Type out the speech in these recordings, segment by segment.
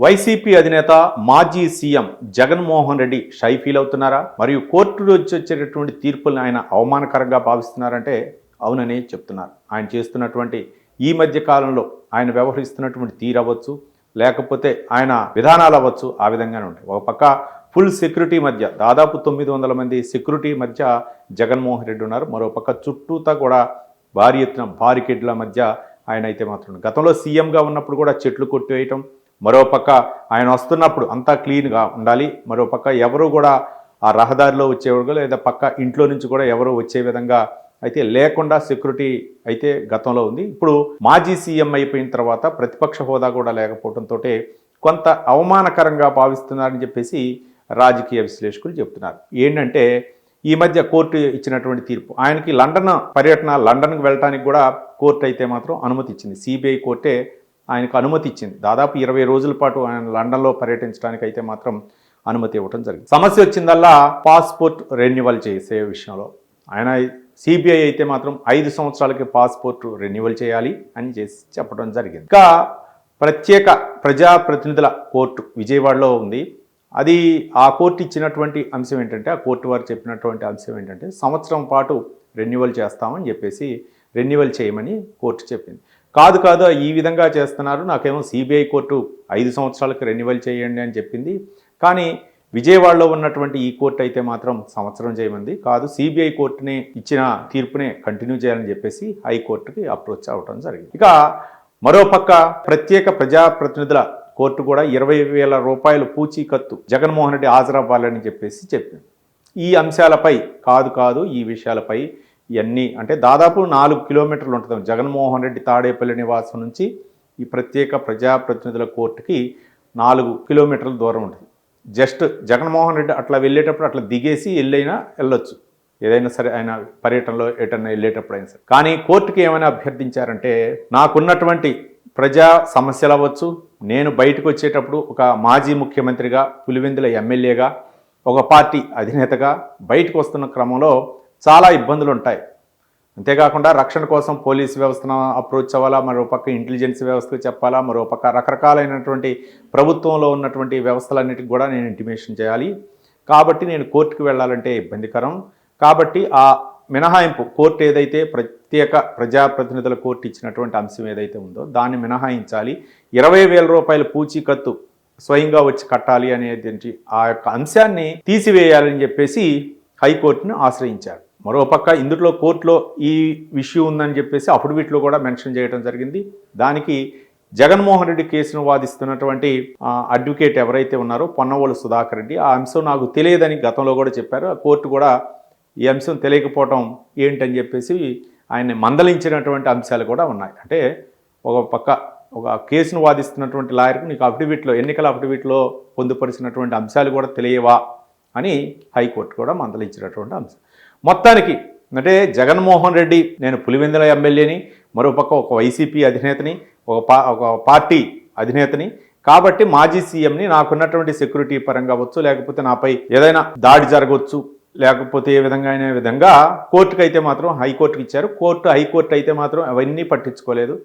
YCP అధినేత మాజీ CM Jaganmohan Reddy shy feel అవుతున్నారా? మరియు కోర్టు నుంచి వచ్చేటటువంటి తీర్పులను ఆయన అవమానకరంగా భావిస్తున్నారంటే అవునని చెప్తున్నారు. ఆయన చేస్తున్నటువంటి ఈ మధ్య కాలంలో ఆయన వ్యవహరిస్తున్నటువంటి తీరవ్వచ్చు, లేకపోతే ఆయన విధానాలు అవ్వచ్చు, ఆ విధంగానే ఉంటాయి. ఒక పక్క ఫుల్ సెక్యూరిటీ మధ్య దాదాపు 900 మంది సెక్యూరిటీ మధ్య జగన్మోహన్ రెడ్డి ఉన్నారు. మరో పక్క చుట్టూతా కూడా భారీ ఎత్తున బారికేడ్ల మధ్య ఆయన అయితే మాత్రం గతంలో సీఎంగా ఉన్నప్పుడు కూడా చెట్లు కొట్టివేయటం, మరోపక్క ఆయన వస్తున్నప్పుడు అంతా క్లీన్గా ఉండాలి, మరోపక్క ఎవరు కూడా ఆ రహదారిలో వచ్చేవారు లేదా పక్క ఇంట్లో నుంచి కూడా ఎవరు వచ్చే విధంగా అయితే లేకుండా సెక్యూరిటీ అయితే గతంలో ఉంది. ఇప్పుడు మాజీ సీఎం అయిపోయిన తర్వాత ప్రతిపక్ష హోదా కూడా లేకపోవడంతో కొంత అవమానకరంగా భావిస్తున్నారని చెప్పేసి రాజకీయ విశ్లేషకులు చెప్తున్నారు. ఏంటంటే ఈ మధ్య కోర్టు ఇచ్చినటువంటి తీర్పు, ఆయనకి లండన్ పర్యటన, లండన్కి వెళ్ళడానికి కూడా కోర్టు అయితే మాత్రం అనుమతి ఇచ్చింది. సిబిఐ కోర్టే ఆయనకు అనుమతి ఇచ్చింది. దాదాపు 20 రోజుల పాటు ఆయన లండన్లో పర్యటించడానికి అయితే మాత్రం అనుమతి ఇవ్వడం జరిగింది. సమస్య వచ్చిందల్లా పాస్పోర్ట్ రెన్యువల్ చేసే విషయంలో ఆయన సిబిఐ అయితే మాత్రం 5 సంవత్సరాలకి పాస్పోర్ట్ రెన్యువల్ చేయాలి అని చేసి చెప్పడం జరిగింది. ఇంకా ప్రత్యేక ప్రజాప్రతినిధుల కోర్టు విజయవాడలో ఉంది. అది ఆ కోర్టు ఇచ్చినటువంటి అంశం ఏంటంటే, ఆ కోర్టు వారు చెప్పినటువంటి అంశం ఏంటంటే సంవత్సరం పాటు రెన్యువల్ చేస్తామని చెప్పేసి రెన్యువల్ చేయమని కోర్టు చెప్పింది. కాదు ఈ విధంగా చేస్తున్నారు, నాకేమో సిబిఐ కోర్టు 5 సంవత్సరాలకు రెన్యువల్ చేయండి అని చెప్పింది. కానీ విజయవాడలో ఉన్నటువంటి ఈ కోర్టు అయితే మాత్రం సంవత్సరం చేయమంది. కాదు, సిబిఐ కోర్టుని ఇచ్చిన తీర్పునే కంటిన్యూ చేయాలని చెప్పేసి హైకోర్టుకి అప్రోచ్ అవ్వడం జరిగింది. ఇక మరోపక్క ప్రత్యేక ప్రజాప్రతినిధుల కోర్టు కూడా 20,000 రూపాయలు పూచీకత్తు జగన్మోహన్ రెడ్డి హాజరవ్వాలని చెప్పేసి చెప్పింది. ఈ అంశాలపై కాదు ఈ విషయాలపై ఇవన్నీ అంటే దాదాపు 4 కిలోమీటర్లు ఉంటుంది జగన్మోహన్ రెడ్డి తాడేపల్లి నివాసం నుంచి ఈ ప్రత్యేక ప్రజాప్రతినిధుల కోర్టుకి 4 కిలోమీటర్ల దూరం ఉంటుంది. జస్ట్ జగన్మోహన్ రెడ్డి అట్లా వెళ్ళేటప్పుడు అట్లా దిగేసి వెళ్ళొచ్చు, ఏదైనా సరే ఆయన పర్యటనలో ఎటన్నా వెళ్ళేటప్పుడు అయినా సరే. కానీ కోర్టుకి ఏమైనా అభ్యర్థించారంటే, నాకున్నటువంటి ప్రజా సమస్యలు అవ్వచ్చు, నేను బయటకు వచ్చేటప్పుడు ఒక మాజీ ముఖ్యమంత్రిగా, పులివెందుల ఎమ్మెల్యేగా, ఒక పార్టీ అధినేతగా బయటకు వస్తున్న క్రమంలో చాలా ఇబ్బందులు ఉంటాయి. అంతేకాకుండా రక్షణ కోసం పోలీసు వ్యవస్థను అప్రోచ్ అవ్వాలా, మరోపక్క ఇంటెలిజెన్స్ వ్యవస్థకు చెప్పాలా, మరోపక్క రకరకాలైనటువంటి ప్రభుత్వంలో ఉన్నటువంటి వ్యవస్థలన్నిటికి కూడా నేను ఇంటిమేషన్ చేయాలి. కాబట్టి నేను కోర్టుకు వెళ్ళాలంటే ఇబ్బందికరం. కాబట్టి ఆ మినహాయింపు కోర్టు ఏదైతే ప్రత్యేక ప్రజాప్రతినిధుల కోర్టు ఇచ్చినటువంటి అంశం ఏదైతే ఉందో దాన్ని మినహాయించాలి, 20,000 రూపాయల పూచీకత్తు స్వయంగా వచ్చి కట్టాలి అనేది ఆ యొక్క అంశాన్ని తీసివేయాలని చెప్పేసి హైకోర్టును ఆశ్రయించారు. మరోపక్క ఇందులో కోర్టులో ఈ విషయం ఉందని చెప్పేసి అఫిడవిట్లో కూడా మెన్షన్ చేయడం జరిగింది. దానికి జగన్మోహన్ రెడ్డి కేసును వాదిస్తున్నటువంటి అడ్వకేట్ ఎవరైతే ఉన్నారో పొన్నవోలు సుధాకర్ రెడ్డి, ఆ అంశం నాకు తెలియదని గతంలో కూడా చెప్పారు. ఆ కోర్టు కూడా ఈ అంశం తెలియకపోవటం ఏంటని చెప్పేసి ఆయన్ని మందలించినటువంటి అంశాలు కూడా ఉన్నాయి. అంటే ఒక పక్క ఒక కేసును వాదిస్తున్నటువంటి లాయర్కు నీకు అఫిడవిట్లో, ఎన్నికల అఫిడవిట్లో పొందుపరిచినటువంటి అంశాలు కూడా తెలియవా అని హైకోర్టు కూడా మందలించినటువంటి అంశం. మొత్తానికి అంటే జగన్మోహన్ రెడ్డి, నేను పులివెందుల ఎమ్మెల్యేని, మరోపక్క ఒక వైసీపీ అధినేతని, ఒక పార్టీ అధినేతని, కాబట్టి మాజీ సీఎంని, నాకున్నటువంటి సెక్యూరిటీ పరంగా అవ్వచ్చు, లేకపోతే నాపై ఏదైనా దాడి జరగవచ్చు, లేకపోతే ఏ విధంగా కోర్టుకు అయితే మాత్రం హైకోర్టుకి ఇచ్చారు. హైకోర్టు అయితే మాత్రం అవన్నీ పట్టించుకోలేదు.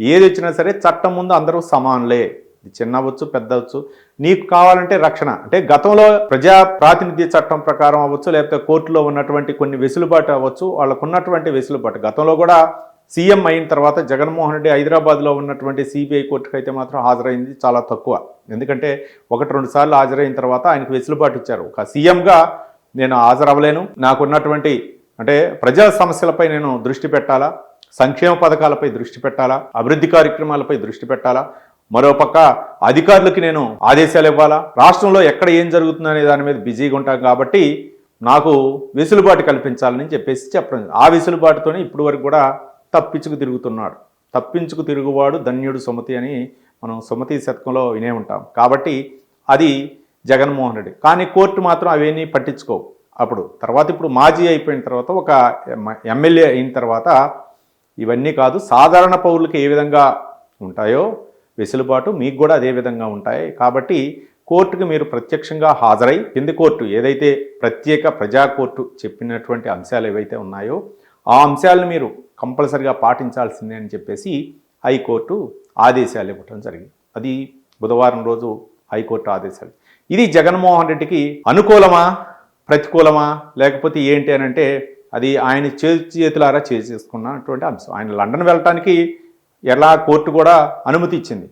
ఏది వచ్చినా సరే చట్టం ముందు అందరూ సమానులే, చిన్న అవ్వచ్చు పెద్ద అవ్వచ్చు, నీకు కావాలంటే రక్షణ అంటే గతంలో ప్రజా ప్రాతినిధ్య చట్టం ప్రకారం అవ్వచ్చు, లేకపోతే కోర్టులో ఉన్నటువంటి కొన్ని వెసులుబాటు అవ్వచ్చు, వాళ్ళకు ఉన్నటువంటి వెసులుబాటు. గతంలో కూడా సీఎం అయిన తర్వాత జగన్మోహన్ రెడ్డి హైదరాబాద్లో ఉన్నటువంటి సిబిఐ కోర్టుకు అయితే మాత్రం హాజరైంది చాలా తక్కువ. ఎందుకంటే 1-2 సార్లు హాజరైన తర్వాత ఆయనకు వెసులుబాటు ఇచ్చారు. ఒక సీఎంగా నేను హాజరవ్వలేను, నాకున్నటువంటి అంటే ప్రజా సమస్యలపై నేను దృష్టి పెట్టాలా, సంక్షేమ పథకాలపై దృష్టి పెట్టాలా, అభివృద్ధి కార్యక్రమాలపై దృష్టి పెట్టాలా, మరోపక్క అధికారులకి నేను ఆదేశాలు ఇవ్వాలా, రాష్ట్రంలో ఎక్కడ ఏం జరుగుతుందనే దాని మీద బిజీగా ఉంటాం, కాబట్టి నాకు వెసులుబాటు కల్పించాలని చెప్పేసి చెప్పడం. ఆ వెసులుబాటుతోనే ఇప్పటి వరకు కూడా తప్పించుకు తిరుగువాడు ధన్యుడు సుమతి అని మనం సుమతి శతకంలో వినే ఉంటాం. కాబట్టి అది జగన్మోహన్ రెడ్డి. కానీ కోర్టు మాత్రం అవన్నీ పట్టించుకోవు. ఇప్పుడు మాజీ అయిపోయిన తర్వాత, ఒక ఎమ్మెల్యే అయిన తర్వాత ఇవన్నీ కాదు, సాధారణ పౌరులకు ఏ విధంగా ఉంటాయో వెసులుబాటు మీకు కూడా అదే విధంగా ఉంటాయి. కాబట్టి కోర్టుకు మీరు ప్రత్యక్షంగా హాజరై కింది కోర్టు ఏదైతే ప్రత్యేక ప్రజా కోర్టు చెప్పినటువంటి అంశాలు ఏవైతే ఉన్నాయో ఆ అంశాలను మీరు కంపల్సరిగా పాటించాల్సిందే అని చెప్పేసి హైకోర్టు ఆదేశాలు ఇవ్వటం జరిగింది. అది బుధవారం రోజు హైకోర్టు ఆదేశాలు. ఇది జగన్మోహన్ రెడ్డికి అనుకూలమా, ప్రతికూలమా, లేకపోతే ఏంటి అని అంటే అది ఆయన చేతులారా చేసుకున్నటువంటి అంశం. ఆయన లండన్ వెళ్ళటానికి ఎలా కోర్టు కూడా అనుమతి ఇచ్చింది.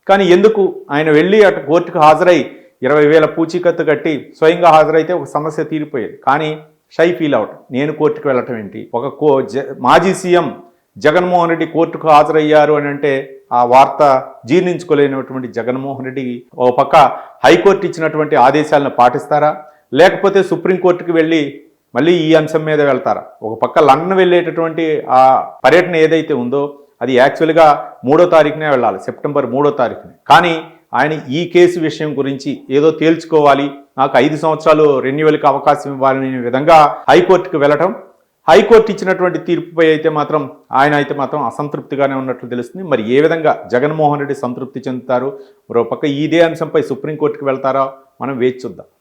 కానీ ఎందుకు ఆయన వెళ్ళి అటు కోర్టుకు హాజరై 20,000 పూచీకత్తు కట్టి స్వయంగా హాజరైతే ఒక సమస్య తీరిపోయేది. కానీ షై ఫీల్ అవుట్, నేను కోర్టుకు వెళ్ళటం ఏంటి? ఒక మాజీ సీఎం జగన్మోహన్ రెడ్డి కోర్టుకు హాజరయ్యారు అని అంటే ఆ వార్త జీర్ణించుకోలేనటువంటి జగన్మోహన్ రెడ్డి ఓ పక్క హైకోర్టు ఇచ్చినటువంటి ఆదేశాలను పాటిస్తారా, లేకపోతే సుప్రీంకోర్టుకు వెళ్ళి మళ్ళీ ఈ అంశం మీద వెళ్తారా? ఒక పక్క లండన్ వెళ్ళేటటువంటి ఆ పర్యటన ఏదైతే ఉందో అది యాక్చువల్గా 3వ తారీఖునే వెళ్ళాలి, సెప్టెంబర్ 3వ తారీఖునే. కానీ ఆయన ఈ కేసు విషయం గురించి ఏదో తేల్చుకోవాలి, నాకు 5 సంవత్సరాలు రెన్యువల్కి అవకాశం ఇవ్వాలనే విధంగా హైకోర్టుకు వెళ్ళటం, హైకోర్టు ఇచ్చినటువంటి తీర్పుపై అయితే మాత్రం ఆయన అయితే మాత్రం అసంతృప్తిగానే ఉన్నట్లు తెలుస్తుంది. మరి ఏ విధంగా జగన్మోహన్ రెడ్డి సంతృప్తి చెందుతారు, మరో పక్క ఇదే అంశంపై సుప్రీంకోర్టుకు వెళ్తారా, మనం వేచి చూద్దాం.